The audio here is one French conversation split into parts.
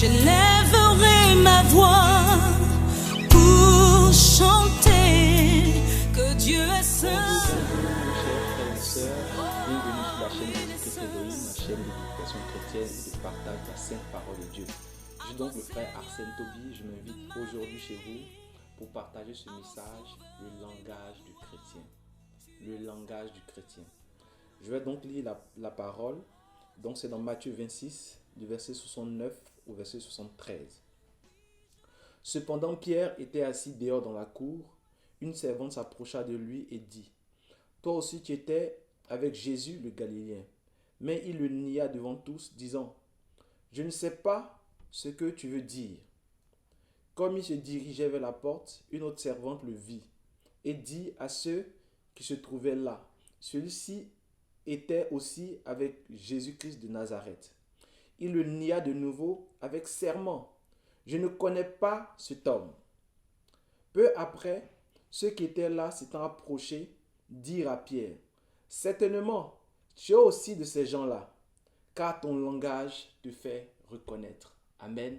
J'élèverai ma voix pour chanter que Dieu est saint. Bonjour, chers frères et sœurs, bienvenue sur la chaîne Jésus-Christ Elohim, la chaîne d'éducation chrétienne et de partage de la sainte parole de Dieu. Je suis donc le frère Arsène Toby, je m'invite aujourd'hui chez vous pour partager ce message, le langage du chrétien. Le langage du chrétien. Je vais donc lire la parole, donc c'est dans Matthieu 26, du verset 69 au verset 73. Cependant, Pierre était assis dehors dans la cour. Une servante s'approcha de lui et dit : « Toi aussi tu étais avec Jésus le Galiléen. » Mais il le nia devant tous, disant : « Je ne sais pas ce que tu veux dire. » Comme il se dirigeait vers la porte, une autre servante le vit et dit à ceux qui se trouvaient là : « Celui-ci était aussi avec Jésus-Christ de Nazareth. » Il le nia de nouveau avec serment : « Je ne connais pas cet homme. » Peu après, ceux qui étaient là s'étant approchés dirent à Pierre : « Certainement, tu es aussi de ces gens-là, car ton langage te fait reconnaître. » Amen.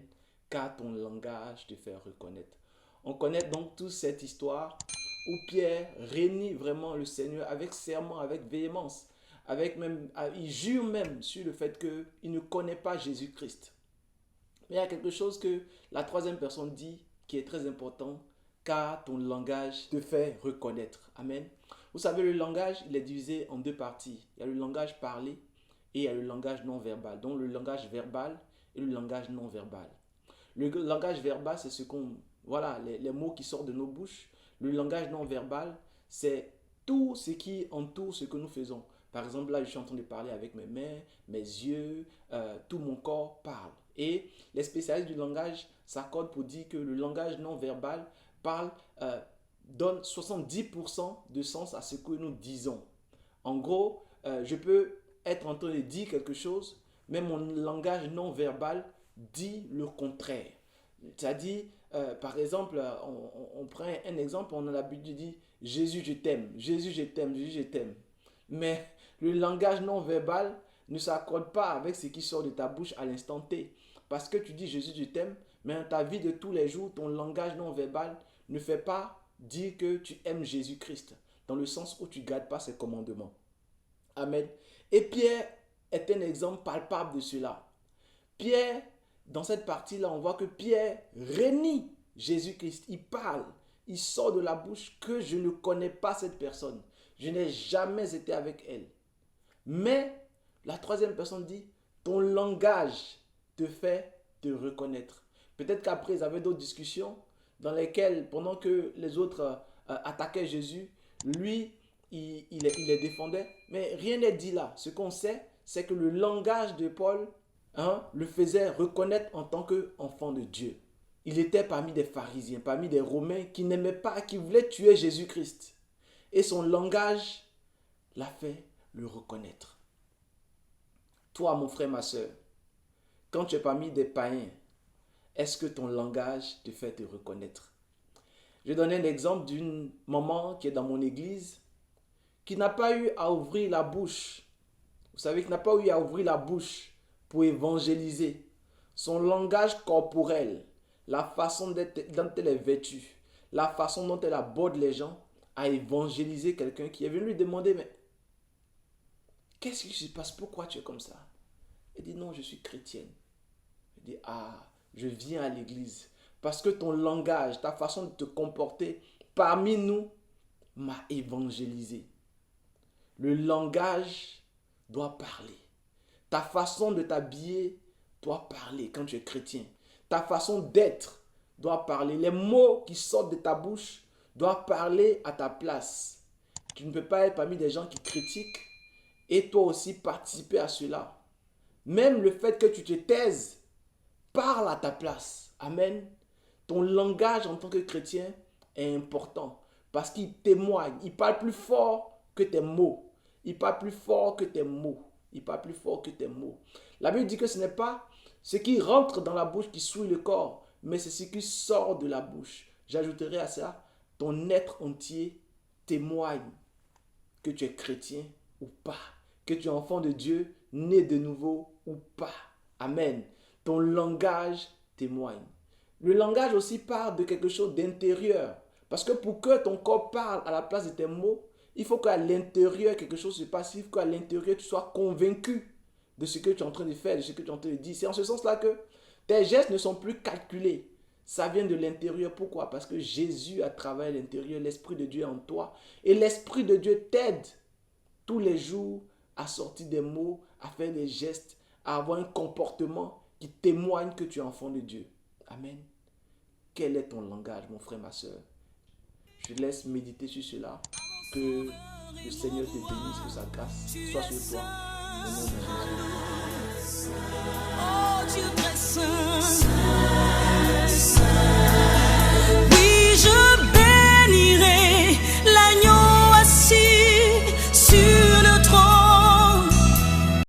Car ton langage te fait reconnaître. On connaît donc toute cette histoire où Pierre renie vraiment le Seigneur avec serment, avec véhémence. Il jure même sur le fait qu'il ne connaît pas Jésus-Christ. Mais il y a quelque chose que la troisième personne dit qui est très important, car ton langage te fait reconnaître. Amen. Vous savez, le langage, il est divisé en deux parties. Il y a le langage parlé et il y a le langage non verbal. Donc le langage verbal et le langage non verbal. Le langage verbal, c'est les mots qui sortent de nos bouches. Le langage non verbal, c'est tout ce qui entoure ce que nous faisons. Par exemple, là, je suis en train de parler avec mes mains, mes yeux, tout mon corps parle. Et les spécialistes du langage s'accordent pour dire que le langage non verbal donne 70% de sens à ce que nous disons. En gros, je peux être en train de dire quelque chose, mais mon langage non verbal dit le contraire. C'est-à-dire, par exemple, on prend un exemple, on a l'habitude de dire « Jésus, je t'aime, Jésus, je t'aime, Jésus, je t'aime ». Mais le langage non verbal ne s'accorde pas avec ce qui sort de ta bouche à l'instant T. Parce que tu dis Jésus, je t'aime, mais dans ta vie de tous les jours, ton langage non verbal ne fait pas dire que tu aimes Jésus-Christ, dans le sens où tu ne gardes pas ses commandements. Amen. Et Pierre est un exemple palpable de cela. Pierre, dans cette partie-là, on voit que Pierre renie Jésus-Christ. Il parle, il sort de la bouche que je ne connais pas cette personne. Je n'ai jamais été avec elle. Mais la troisième personne dit, ton langage te fait te reconnaître. Peut-être qu'après, ils avaient d'autres discussions dans lesquelles, pendant que les autres attaquaient Jésus, lui, il les défendait. Mais rien n'est dit là. Ce qu'on sait, c'est que le langage de Paul le faisait reconnaître en tant qu'enfant de Dieu. Il était parmi des pharisiens, parmi des Romains qui n'aimaient pas, qui voulaient tuer Jésus-Christ. Et son langage l'a fait le reconnaître. Toi, mon frère, ma soeur, quand tu es parmi des païens, est-ce que ton langage te fait te reconnaître? Je donne un exemple d'une maman qui est dans mon église, qui n'a pas eu à ouvrir la bouche. Vous savez, qui n'a pas eu à ouvrir la bouche pour évangéliser. Son langage corporel, la façon dont elle est vêtue, la façon dont elle aborde les gens, a évangélisé quelqu'un qui est venu lui demander, mais qu'est-ce qui se passe? Pourquoi tu es comme ça? Elle dit, non, je suis chrétienne. Elle dit, je viens à l'église parce que ton langage, ta façon de te comporter parmi nous m'a évangélisé. Le langage doit parler. Ta façon de t'habiller doit parler quand tu es chrétien. Ta façon d'être doit parler. Les mots qui sortent de ta bouche doivent parler à ta place. Tu ne peux pas être parmi des gens qui critiquent et toi aussi participer à cela. Même le fait que tu te taises parle à ta place. Amen. Ton langage en tant que chrétien est important parce qu'il témoigne. Il parle plus fort que tes mots. Il parle plus fort que tes mots. Il parle plus fort que tes mots. La Bible dit que ce n'est pas ce qui rentre dans la bouche qui souille le corps, mais c'est ce qui sort de la bouche. J'ajouterai à ça, ton être entier témoigne que tu es chrétien ou pas, que tu es enfant de Dieu, né de nouveau ou pas. Amen. ton langage témoigne. Le langage aussi parle de quelque chose d'intérieur. Parce que pour que ton corps parle à la place de tes mots, il faut qu'à l'intérieur quelque chose se passe. Il faut qu'à l'intérieur tu sois convaincu de ce que tu es en train de faire, de ce que tu es en train de dire. C'est en ce sens-là que tes gestes ne sont plus calculés. Ça vient de l'intérieur. Pourquoi? Parce que Jésus a travaillé à l'intérieur. L'Esprit de Dieu est en toi. Et l'Esprit de Dieu t'aide tous les jours à sortir des mots, à faire des gestes, à avoir un comportement qui témoigne que tu es enfant de Dieu. Amen. Quel est ton langage, mon frère, ma soeur? Je te laisse méditer sur cela. Que le Seigneur te bénisse, que sa grâce soit sur toi. Au nom de Jésus.